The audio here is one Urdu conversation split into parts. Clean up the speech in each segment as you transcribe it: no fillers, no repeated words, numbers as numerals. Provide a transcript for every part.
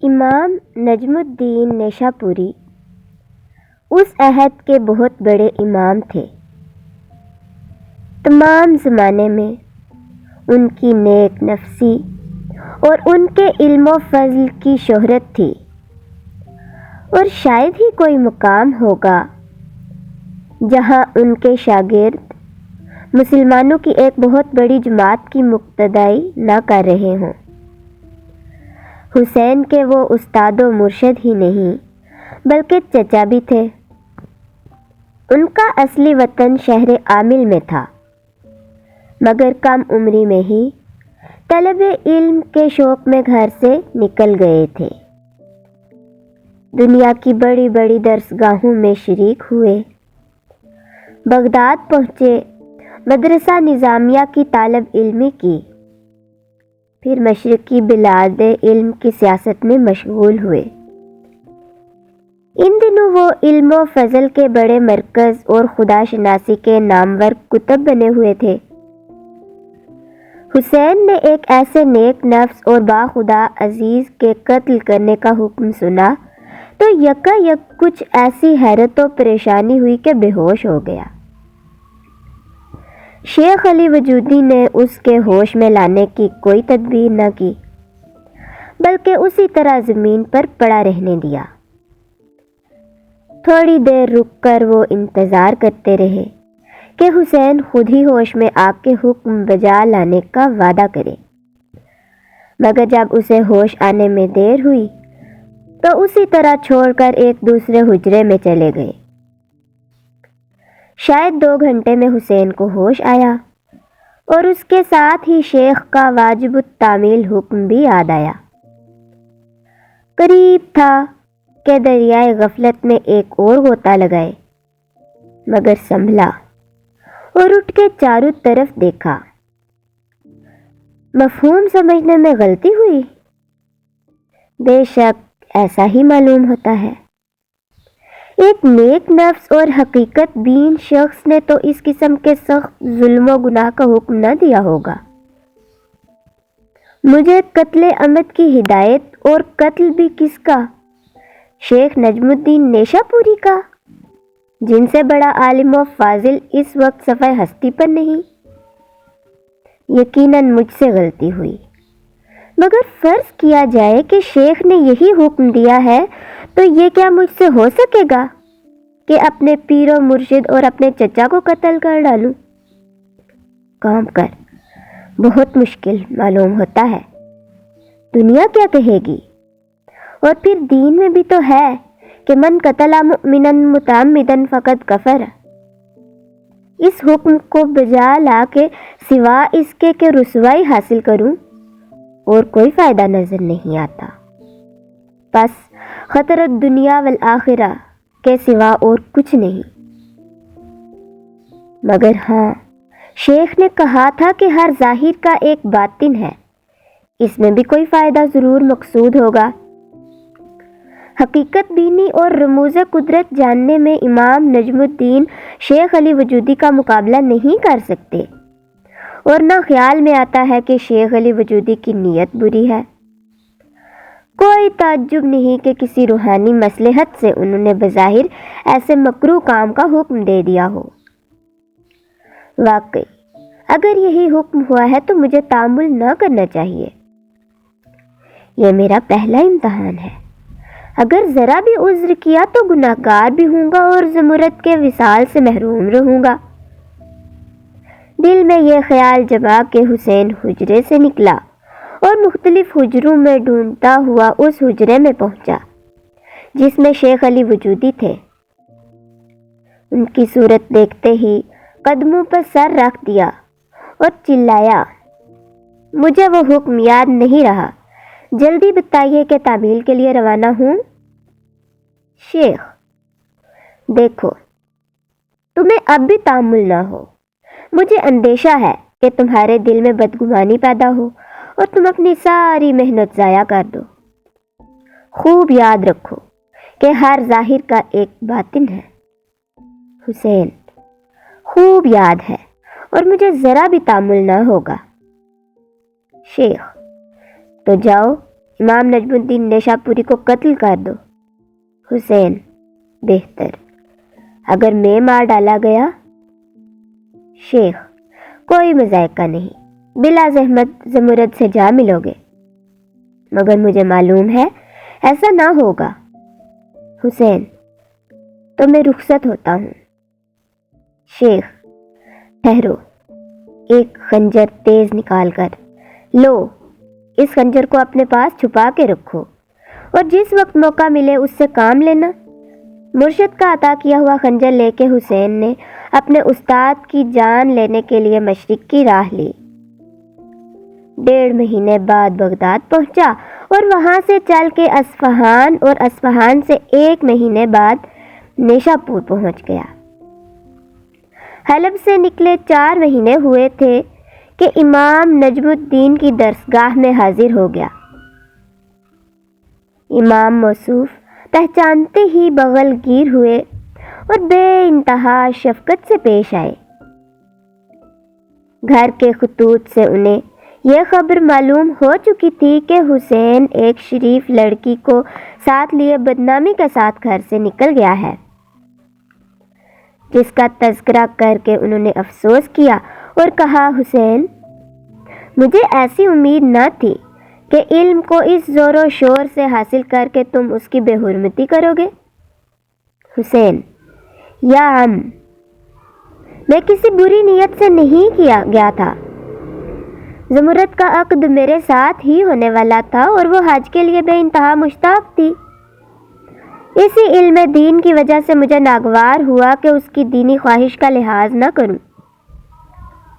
امام نجم الدین نیشاپوری اس عہد کے بہت بڑے امام تھے۔ تمام زمانے میں ان کی نیک نفسی اور ان کے علم و فضل کی شہرت تھی، اور شاید ہی کوئی مقام ہوگا جہاں ان کے شاگرد مسلمانوں کی ایک بہت بڑی جماعت کی مقتدائی نہ کر رہے ہوں۔ حسین کے وہ استاد و مرشد ہی نہیں بلکہ چچا بھی تھے۔ ان کا اصلی وطن شہر عامل میں تھا، مگر کم عمری میں ہی طلب علم کے شوق میں گھر سے نکل گئے تھے۔ دنیا کی بڑی بڑی درسگاہوں میں شریک ہوئے، بغداد پہنچے، مدرسہ نظامیہ کی طالب علمی کی، پھر مشرقی بلاد علم کی سیاست میں مشغول ہوئے۔ ان دنوں وہ علم و فضل کے بڑے مرکز اور خدا شناسی کے نامور کتب بنے ہوئے تھے۔ حسین نے ایک ایسے نیک نفس اور باخدا عزیز کے قتل کرنے کا حکم سنا تو یکا یک کچھ ایسی حیرت و پریشانی ہوئی کہ بے ہوش ہو گیا۔ شیخ علی وجودی نے اس کے ہوش میں لانے کی کوئی تدبیر نہ کی، بلکہ اسی طرح زمین پر پڑا رہنے دیا۔ تھوڑی دیر رک کر وہ انتظار کرتے رہے کہ حسین خود ہی ہوش میں آ کے حکم بجا لانے کا وعدہ کرے، مگر جب اسے ہوش آنے میں دیر ہوئی تو اسی طرح چھوڑ کر ایک دوسرے حجرے میں چلے گئے۔ شاید 2 گھنٹے میں حسین کو ہوش آیا، اور اس کے ساتھ ہی شیخ کا واجب التعمیل حکم بھی یاد آیا۔ قریب تھا کہ دریائے غفلت میں ایک اور غوطہ لگائے، مگر سنبھلا اور اٹھ کے چاروں طرف دیکھا۔ مفہوم سمجھنے میں غلطی ہوئی؟ بے شک ایسا ہی معلوم ہوتا ہے۔ ایک نیک نفس اور حقیقت بین شخص نے تو اس قسم کے سخت ظلم و گناہ کا حکم نہ دیا ہوگا۔ مجھے قتل عمد کی ہدایت، اور قتل بھی کس کا؟ شیخ نجم الدین نیشاپوری کا، جن سے بڑا عالم و فاضل اس وقت صفحہ ہستی پر نہیں۔ یقیناً مجھ سے غلطی ہوئی، مگر فرض کیا جائے کہ شیخ نے یہی حکم دیا ہے تو یہ کیا مجھ سے ہو سکے گا کہ اپنے پیر و مرشد اور اپنے چچا کو قتل کر ڈالوں؟ کام کر بہت مشکل معلوم ہوتا ہے۔ دنیا کیا کہے گی؟ اور پھر دین میں بھی تو ہے کہ من قتل مؤمنا متعمدا فقد کفر۔ اس حکم کو بجا لا کے سوا اس کے کہ رسوائی حاصل کروں اور کوئی فائدہ نظر نہیں آتا۔ بس خطر الدنیا والآخرہ کے سوا اور کچھ نہیں۔ مگر ہاں، شیخ نے کہا تھا کہ ہر ظاہر کا ایک باطن ہے، اس میں بھی کوئی فائدہ ضرور مقصود ہوگا۔ حقیقت بینی اور رموز قدرت جاننے میں امام نجم الدین شیخ علی وجودی کا مقابلہ نہیں کر سکتے، اور نہ خیال میں آتا ہے کہ شیخ علی وجودی کی نیت بری ہے۔ کوئی تعجب نہیں کہ کسی روحانی مصلحت سے انہوں نے بظاہر ایسے مکروہ کام کا حکم دے دیا ہو۔ واقعی اگر یہی حکم ہوا ہے تو مجھے تحمل نہ کرنا چاہیے۔ یہ میرا پہلا امتحان ہے، اگر ذرا بھی عذر کیا تو گناہ گار بھی ہوں گا اور زمرد کے وصال سے محروم رہوں گا۔ دل میں یہ خیال جما کہ حسین حجرے سے نکلا اور مختلف حجروں میں ڈھونڈتا ہوا اس حجرے میں پہنچا جس میں شیخ علی وجودی تھے۔ ان کی صورت دیکھتے ہی قدموں پر سر رکھ دیا اور چلایا، مجھے وہ حکم یاد نہیں رہا، جلدی بتائیے کہ تعمیل کے لیے روانہ ہوں۔ شیخ، دیکھو تمہیں اب بھی تحمل نہ ہو، مجھے اندیشہ ہے کہ تمہارے دل میں بدگمانی پیدا ہو اور تم اپنی ساری محنت ضائع کر دو۔ خوب یاد رکھو کہ ہر ظاہر کا ایک باطن ہے۔ حسین، خوب یاد ہے اور مجھے ذرا بھی تحمل نہ ہوگا۔ شیخ، تو جاؤ امام نجم الدین نیشا پوری کو قتل کر دو۔ حسین: بہتر، اگر میں مار ڈالا گیا؟ شیخ: کوئی مذائقہ نہیں، بلا زحمت زمرد سے جا ملو گے، مگر مجھے معلوم ہے ایسا نہ ہوگا۔ حسین: تو میں رخصت ہوتا ہوں۔ شیخ: ٹھہرو، ایک خنجر تیز نکال کر لو، اس خنجر کو اپنے پاس چھپا کے رکھو اور جس وقت موقع ملے اس سے کام لینا۔ مرشد کا عطا کیا ہوا خنجر لے کے حسین نے اپنے استاد کی جان لینے کے لیے مشرق کی راہ لی۔ 1.5 مہینے بعد بغداد پہنچا اور وہاں سے چل کے اصفہان اور اصفہان سے 1 مہینے بعد نیشا پور پہنچ گیا۔ حلب سے نکلے 4 مہینے ہوئے تھے کہ امام نجم الدین کی درسگاہ میں حاضر ہو گیا۔ امام موصوف پہچانتے ہی بغل گیر ہوئے اور بے انتہا شفقت سے پیش آئے۔ گھر کے خطوط سے انہیں یہ خبر معلوم ہو چکی تھی کہ حسین ایک شریف لڑکی کو ساتھ لیے بدنامی کے ساتھ گھر سے نکل گیا ہے، جس کا تذکرہ کر کے انہوں نے افسوس کیا اور کہا، حسین، مجھے ایسی امید نہ تھی کہ علم کو اس زور و شور سے حاصل کر کے تم اس کی بے حرمتی کرو گے۔ حسین: یا عم، میں کسی بری نیت سے نہیں کیا گیا تھا، زمرد کا عقد میرے ساتھ ہی ہونے والا تھا اور وہ حج کے لیے بے انتہا مشتاق تھی۔ اسی علم دین کی وجہ سے مجھے ناگوار ہوا کہ اس کی دینی خواہش کا لحاظ نہ کروں،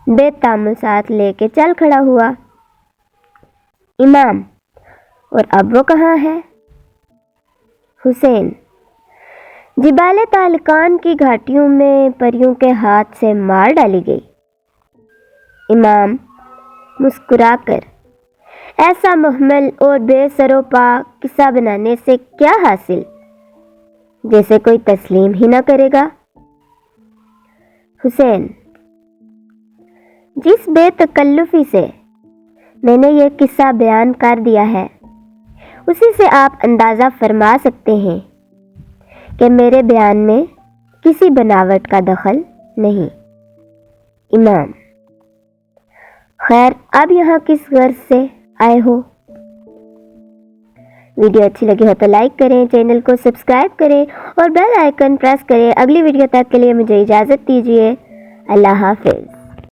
بے تامل ساتھ لے کے چل کھڑا ہوا۔ امام: اور اب وہ کہاں ہے؟ حسین: جبال تالکان کی گھاٹیوں میں پریوں کے ہاتھ سے مار ڈالی گئی۔ امام مسکرا کر: ایسا محمل اور بے سر و پا قصہ بنانے سے کیا حاصل، جیسے کوئی تسلیم ہی نہ کرے گا۔ حسین: جس بے تکلفی سے میں نے یہ قصہ بیان کر دیا ہے، اسی سے آپ اندازہ فرما سکتے ہیں کہ میرے بیان میں کسی بناوٹ کا دخل نہیں۔ امام: خیر، اب یہاں کس غرض سے آئے ہو؟ ویڈیو اچھی لگی ہو تو لائک کریں، چینل کو سبسکرائب کریں اور بیل آئیکن پریس کریں۔ اگلی ویڈیو تک کے لیے مجھے اجازت دیجیے۔ اللہ حافظ۔